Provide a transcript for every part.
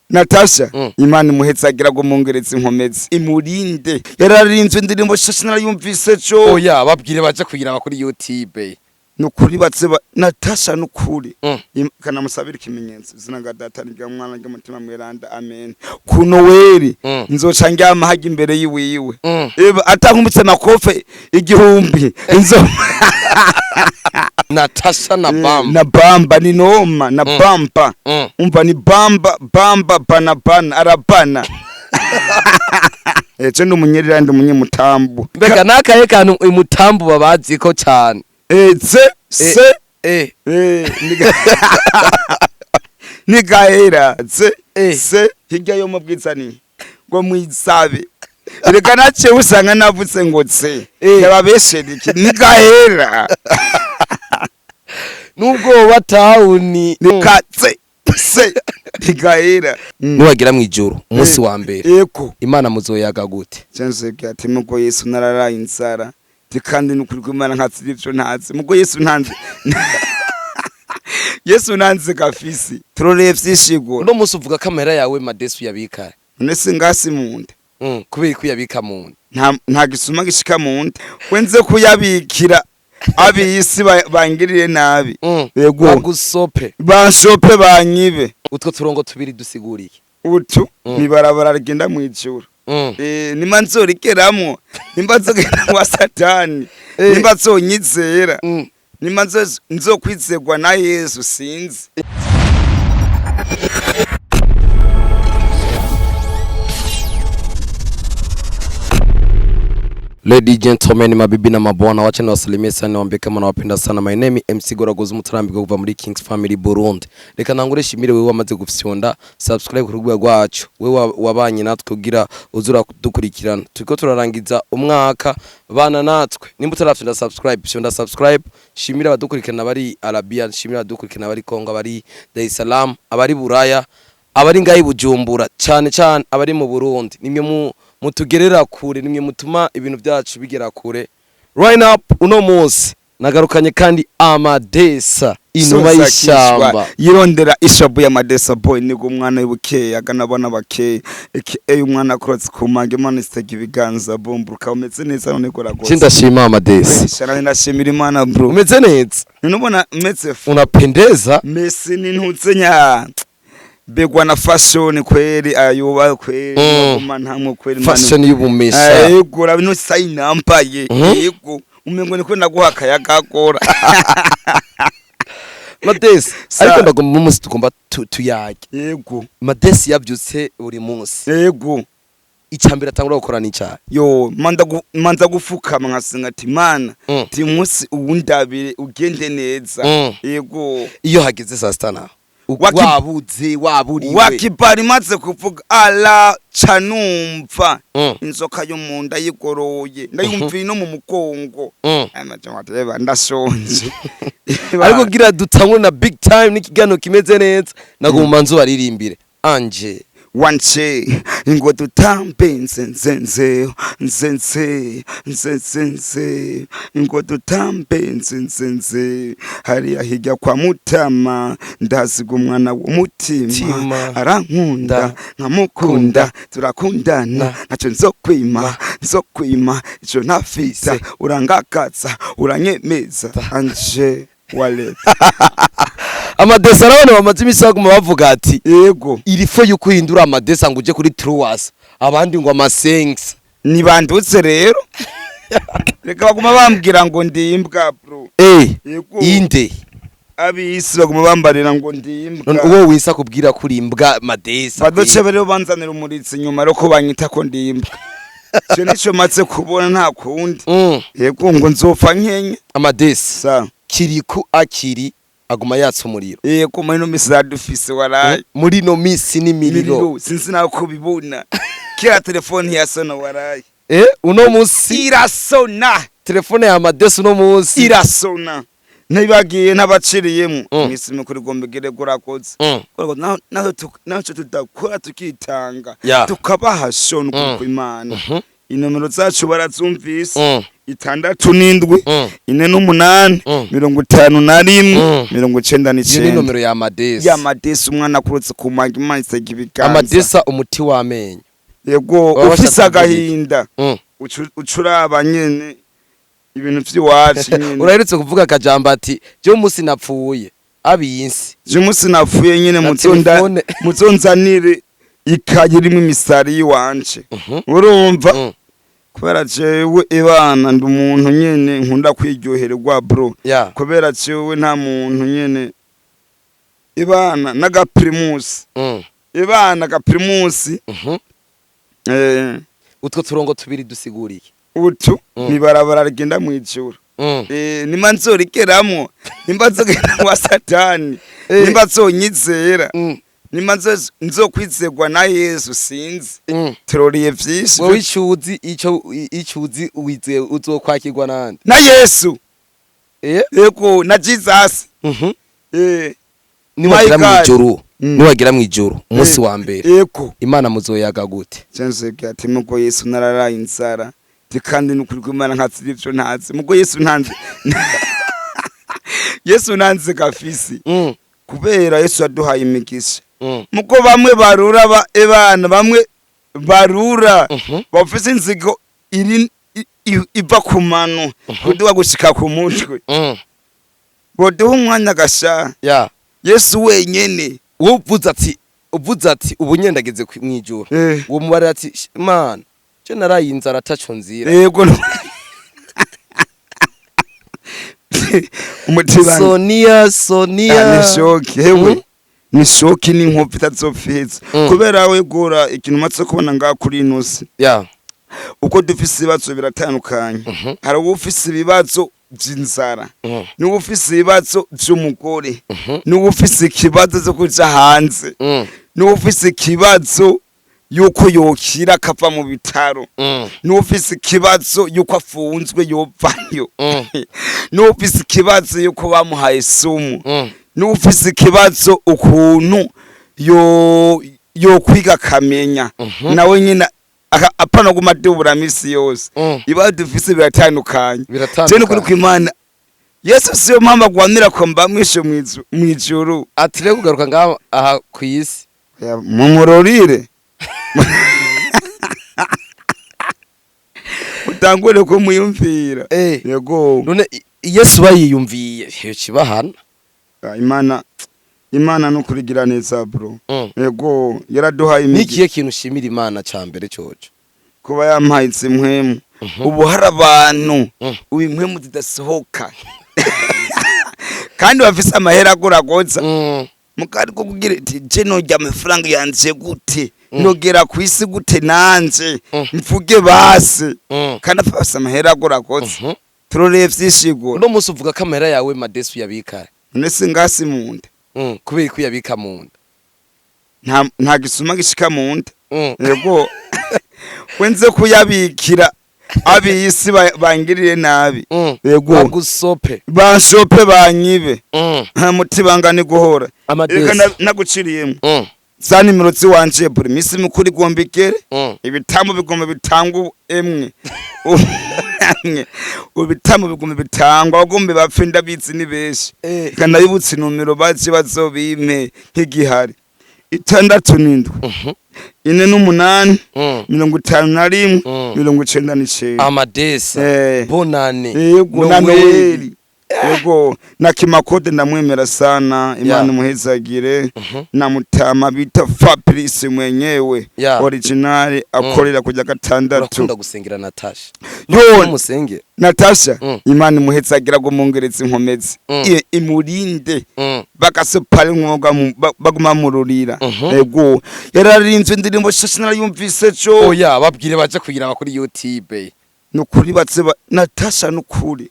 Natasha Imana imuhetsagira ngo mungeretse inkomezi imurinde yararinzwe indirimbo shasha narayumvise cyo oya babwire baje kugira bakuri YouTube nukuri batseba Natasha nukuri kana musabira ikimenyetso zinaga data nirya mwana ry'umutima mweranda amen kuno weri nzoca ngyama haga imbere yiwiwe eba atankumbitse na kofe igihumbi inzo Natasha na Bamba na Bamba ni noma na Bamba umva ni Bamba bana arabana eje ndumunyerera munyemutambu mbega nakaye kantu imutambu babazi ko cyane Nigahera se hirya yo mubwizani ngo mwisabe reka nace usanga navutse ngo tse yababesheriki nigahera nubwo batawuni nikatse se nigahera nuwagira mwijuru umunsi wa mbere yego Imana muzoyaga gute cyanze cyati mugo Yesu nararaye inzara kandi nukuri kw'Imana nkatsiri byo ntazi mugo Yesu ntanze Yesu nanze kafisi turoreye vyishigo no musi uvuga kamera yawe Madesu yabika nese ngasi munde kubera kuyabika munde nta gisuma gishika munde wenze kuyabikira abisi bangirire nabi yego bagusope banshope banyibe utwo turongo tubiri dusiguriye utu nibarabara rigenda mwijuru nima nzorikeramo nimba nzogenda wa satani nimba nzonyizera nima nzokwizegwa na Yesu sinzi Ladies and gentlemen, mabibi na mabwana, wacha niwasalimie sana niwaambie kama nawapenda sana. My name MC Goragoza Mutarambirwa kuva muri Kings Family Burundi. Reka nangure shimire wewe wamaze gufyonda subscribe ku rugwa rwacu. Wewe wabanye natwe kugira uzura dukurikirana. Turiko turarangiza umwaka bana natwe. Nimba utarafyonda subscribe, fyonda subscribe. Shimire abadukurikirana bari Arabia, shimire abadukurikirana bari Kongo, bari Dar es Salaam, abari Buraya, abari ngayi Bujumbura, cyane abari mu Burundi. Nimwe mutugerera kure nimwe mutuma ibintu byacu bigera kure. Right up uno munsi nagarukanye kandi Amadesa inuma y'ishamba yirondera ishabu ya Madesa boy nigo umwana y'ubuke aganabona bake umwana cross kumange Imana istege ibiganza bomburuka umeze neza none Goragoza ndashima Amadesa shana ndashimira Imana bro umeze neza nubona umeze unapendeza Messi ni ntutse nya begwa na fashion kweli ayuba kweli ngoma ntamwe kweli fashion y'ubumesha yego rabino sign ampaye yego umengo niko naguhaka yakakora Madesi ariko ndagomba umunsi tugomba tuyage yego Madesi yabyutse buri munsi yego icambira tangura gukora n'icyaha yo manza gufukama nkasenga ati Mana ti munsi uwundabire ugende neza yego iyo hageze saa sita wabuze waburiwe wakibari maze kuvuga ala canumva inzoka yo munda yigoroye ndayumvira no mu mukongo amaje wateba ndashonje ariko gira dutangwe na big time n'ikigano kimeze neza naguma nzo baririmbire anje wanche ngo tutambe nzenze ngo tutambe nzenze hari ahijya kwa Mutama ndaziga umwana w'umutima arankunda nkamukunda turakundana naco nzokwima ico nafita urangakatsa uranyemeza anje wale Amadesa arabona bamaze imisago bavuga ati yego irifo yuko hindura Amadesa ngo uje kuri Truwas abandi ngo amasengs nibandutse rero reka baguma bambwira ngo ndimbwa bro yego inde abisi baguma bambarira ngo ndimbwa uwo wisa kubwira kuri imbwa Madesa badoce rero banzanira umuritsi nyuma roko banyita ko ndimbwa cyo nico matse kubona nta kundi yego ngo nzopfa nkenye Amadesa kiriku akiri aguma yatsa umuriro yego muri no misi radufise waraye muri no misi ni miriro sinzi nako bibuna kira telefone yasona waraye uno munsi irasona telefone ya Amadesa uno munsi irasona ntibagiye n'abaciriyemo misi mikuru gombegere Goragoza naho tudakora tukitanga tukabaha shonu ku Imana inomero zacu barazumvise 6 4 8 51 Iyo ni nomero ya Amadesi. ya Amadesi umwana akurutse kumanga Imana isega ibiganza. Amadesa umuti w'amenyo. Yego ufise agahinda. Ucuraba nyene ibintu vy'iwacu nyene. Uraherutse kuvuga akajambo ati je umunsi napfuye abiyinsi. Je umunsi napfuye nyene muzonzanire ikaye irimwo imisari yiwanje. Urumva? Kubera jewe ibana ndi umuntu nyene nkunda kwiryoherwa bro. Kubera jewe nta muntu nyene ibana n'agaprimus. Ibana agaprimus. Utwo turongo tubiri dusiguriye. Utu nibarabara rigenda mwijuru. Nima nzorigeramwo nimba nzogenda kwa Satani nimba nzonyizera nima nzokwizegwa na Yesu sinzi teroriye vyinshi wowe icuzi uwize uzokwakirwa nande na Yesu yego na Jesus niwagira mwijuru umunsi wa mbere yego Imana muzoyaga gute cense ati mugo Yesu nararaye inzara kandi nukuri kw'Imana nkatsiri ivyo ntazi mugo Yesu ntanze Yesu nanze gafisi kubera Yesu yaduhaye imigisha mugo bamwe barura ebana bamwe barura bafise inzigo iri iva ku mano kuduwa gushika ku mutwe boduha umwanya gasha Yesu wenyene uvuze ati ubu nyendageze mwijuru uwo mubare ati Imana je naraye inzara ataco nzira yego Sonia nishoki hewe nishoki n'inkovu itazopfiza kubera we gora ikintu matse kubona nga kuri inusi uko dufise ibibazo biratandukanye hari ufise ibibazo by'inzara n'ufise ibibazo by'umugore n'ufise ikibazo cyo kuja hanze n'ufise ikibazo yuko yokira akava mu bitaro n'ufise ikibazo yuko afunzwe yovayo n'ufise ikibazo yuko bamuhaye sumu n'ufise ikibazo ukuntu yo kwiga kamenya nawe nyine apana gumadubura misi yose iba dufise biratandukanye je n'ukuri kw'Imana Yesu siyo mpamvu gwanira ko mbamwishe mwijuru ati rero kugaruka ngaho aha kwisi mumurorire utangure ko muyumvira yego none Yesu bayiyumviye yo kibahana Imana no kurigira neza bro yego yaraduhaye nikiye kintu shimira Imana cyambere cyoco kuba yampaitse mwemu ubu hari abantu uwimwemu zidasohoka kandi bafise amahera aguragoza mukari ko kugira ati je nojya amafaranga yanje gute nogera kwisi gute nanje mvuge base kandi afase amahera aguragoza turoreye vyishigura no musi uvuga kamera yawe Madesu yabika nese ngasi munda kubera ko yabika munda nta gisuma gishika munda yego wenze kuyabikira abiyisi bangirire nabi yego bagusope bashope banyibe nta mutibangane guhora reka naguciriyemo za nimero ziwanje buri misi mukuri gombikere ibitambo bigomba bitangwa emwe ubitamu bigomba bitangwa bagombe bapfe ndabizi ni beshi kana yibutse numero baje bazobime nk'igihari 6 7 4 8 51 Amadesi bonane yego Noeli yego na Kimakode ndamwemera sana Imana muhezagire na mutama bita Fabrice mwenyewe original akorera kujya 6 urakunda gusengera Natasha musenge Natasha Imana muhezagira go mongereza inkomezi imurinde bakasopale umwuga baguma mururira yego yararinzwe indirimbo shashina yumvise cyo oya babwire baje kugira kuri YouTube nukuri batseba Natasha nukuri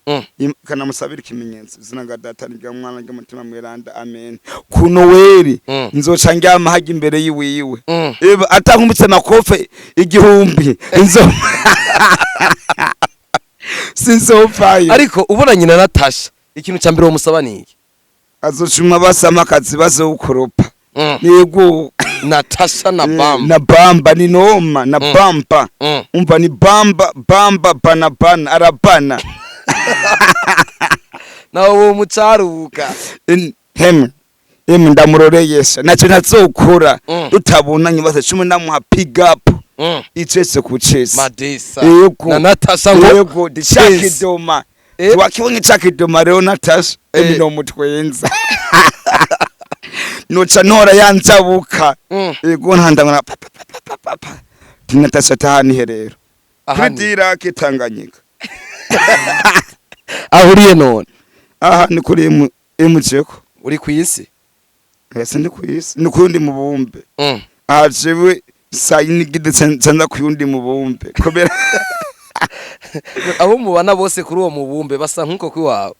kana musabira ikimenyetso zinaga data nibya mwana ry'umutima mweranda amen kuno weri nzoca ngyama haje imbere yiwiwe atankumbitse makofe igihumbi inzo sinzofaye ariko ubona nyina Natasha ikintu cyambere wo musaba niki azoshuma basama kazi bazokoropa yego Natasha na Bamba. Na Bamba ni noma na Bamba. Umva ni Bamba bana arabana. Na uwo mucaruka. Heme ndamuroreyesha naco ntazokora tutabonanye base 10 ndamuha pick up icese ku chese Madesa na Natasha ngo yego dishakidoma wakibonye chakidoma rero Natasha no mutwenza noca ntora yanzabuka yego ntandangana Natasha tahani herero kudira kitanganyika ahuriye none aha ni kuri emuceko uri kwisi ese ndi kwisi ni kundi mubumbe ajewe sayini gidetsanza kuyundi mubumbe kobera abo mubana bose kuri uwo mubumbe basa nkuko kwiwawe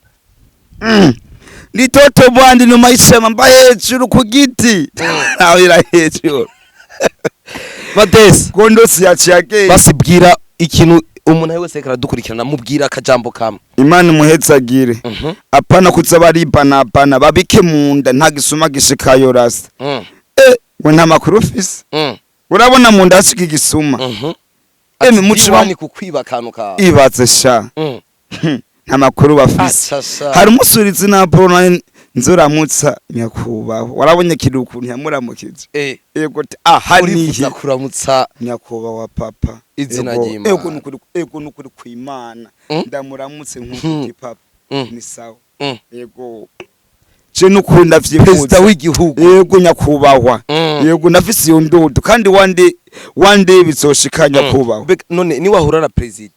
ni toto bwandi no mayishema mba hejuru ku giti aho ira hejuru Madesa gondo siyaciyage basibwira ikintu umuntu wese karadukurikirana mubwira akajambo kamwe Imana muhezagire apana kuzabaribana babike munda ntagisuma gishikayo rasa we nta makuru ufise urabona munda hashika igisuma mucibani kukwiba kantu ka ibaze sha nta makuru bafise hari umusurizi na Bruno nzoramutsa nyakubaho warabonye kiri ukuntu yamuramukije yego aha nihe kuramutsa nyakubaho papa izina ry'Imana ego nukuri kw'Imana ndamuramutse nk'uko papa ni sawa yego je nukunda vyifuza president w'igihugu yego nyakubahwa yego nafise iyo ndodo kandi one day bizoshika nyakubahwa none ni wahura na president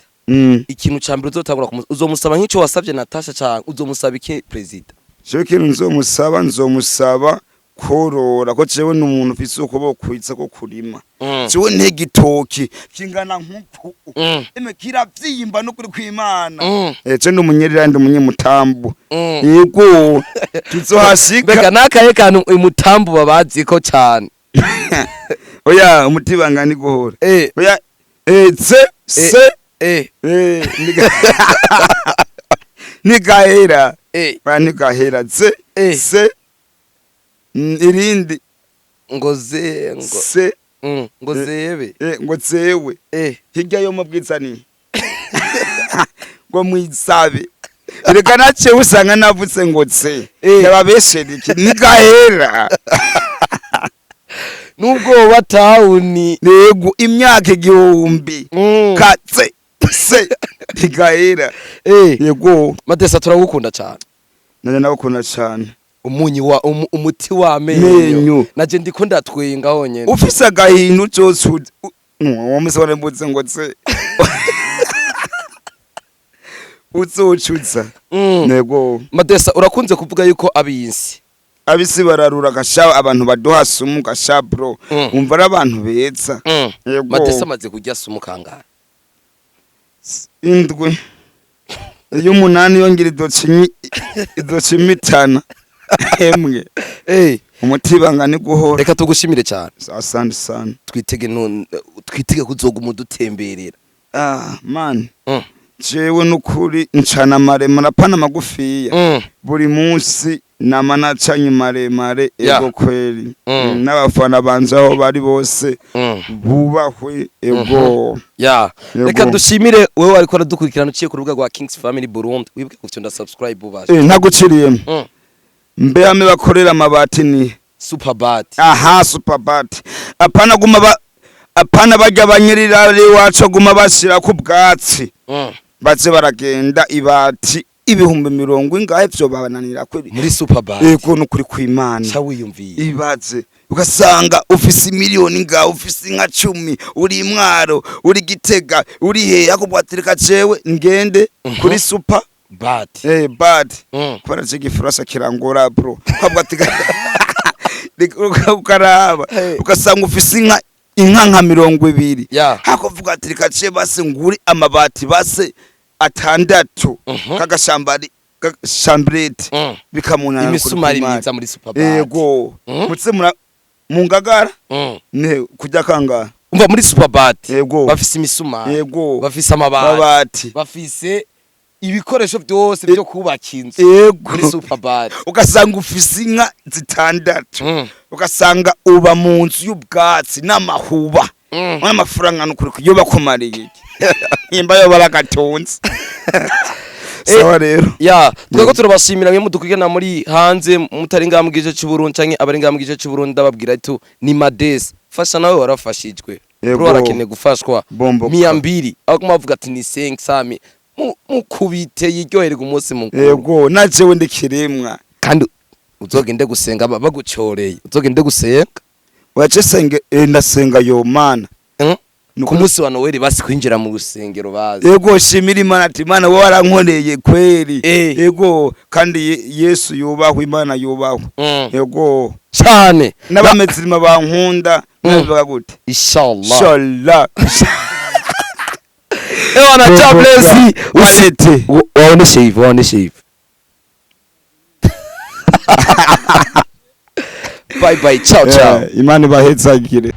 ikintu cambere uzotangura uzomusaba nk'ico wasavye Natasha cyane uzomusaba iki president je kintu nzomusaba korora ko jewe n'umuntu ufise uko kwitsa ko kurima jewe ntegitoki kingana nkuko kiravyimba no kuri kw'Imana je ndumunyerera umunyemutambu yego tuzohashika bega nakaye kantu umutambu babazi ko cyane oya umutibanga ni guhora oya nigahera nigahera se irindi ngo zebe ngo zewe hirya yo mubwizani ngo mwisabe reka nace usanga navutse ngo tse yababeshera iki nigahera nubwo batawuni yego imyaka 1000 katse se nigahera yego Madesa turagukunda cyane nanje nabukunda cyane umunyi wa umuti wa menyo naje ndiko ndatwenga honyene ufise agahintu cyose wamusore mbutse ngo tse uzocuza nego Madesa urakunze kuvuga yuko abisi bararura gasha abantu baduha sumu gasha bro umva ari abantu beza yego Madesa amaze kujya sumu kangara indwe y'umunani yongera idocimitana emwe umutibanga ni guhora reka tugushimire cyane asante sana twitege kuzoga umudutemberera man jewe nukuri ncana maremare apana magufiya buri munsi nama nacanye maremare ego kweli n'abafana banje aho bari bose bubahwe ego reka dushimire wewe ariko aradukurikirana uciye ku rubuga rwa Kings Family Burundi wibuke kufyonda subscribe ubashe ntaguciriyemo mbe ame bakorera amabati ni Superbati Superbati apana bajya banyirira wacu guma bashira ku bwatsi baze baragenda ibati ibihumbi 50 ingahe byo babananira kweli muri Superbati yego nukuri kw'Imana cha wiyumviye ibaze ugasanga ufise miliyoni ngaho ufise inka 10 uri Mwaro uri Gitega uri he akubwatirika jewe ngende kuri Superbati bad kwara je gifurasa kirangora bro kwabwatika ukaraba ugasanga ufise inka nka 20 hakuvuga ati rikace base nguri amabati base atandatu kagashambari shambrete bikamunana imisumari myiza muri Superbati yego mutse mu ngagara ne kujya kangara umva muri Superbati yego bafise imisumari yego bafise amabati bafise ibikoresho byose byo kubaka inzu yego muri Superbati ugasanga ufise inka zitandatu ugasanga uba mu nzu y'ubwatsi n'amahuba n'amafaranga nukuri kuyo bakumariye imba yo baragatonze sawa rero ya twego turabashimira mwe mudukwigana muri hanze mutari ngambwe gice cy'Uburundi canke abari ngambwe gice cy'Uburundi ndababwira ati ni Madesi fasha nawe warafashijwe bro arakeneye gufashwa 200 aho kumavuga ati ni 500 mukubite yiryoherwa umunsi mukuru yego najewe ndikiremwa kandi uzogende gusenga bagucoreye uzogende gusenga wace senge ndasenga yo mana ku munsi wa Noel basi kwinjira mu rusengero bazi yego shimira Imana ati Imana wowe warankoreye kweri yego kandi Yesu yubahwe Imana yubahwe yego cyane n'abamezima bankunda navuga gute inshallah ewana chablesi usete waone shave bye bye ciao Imana bahezagire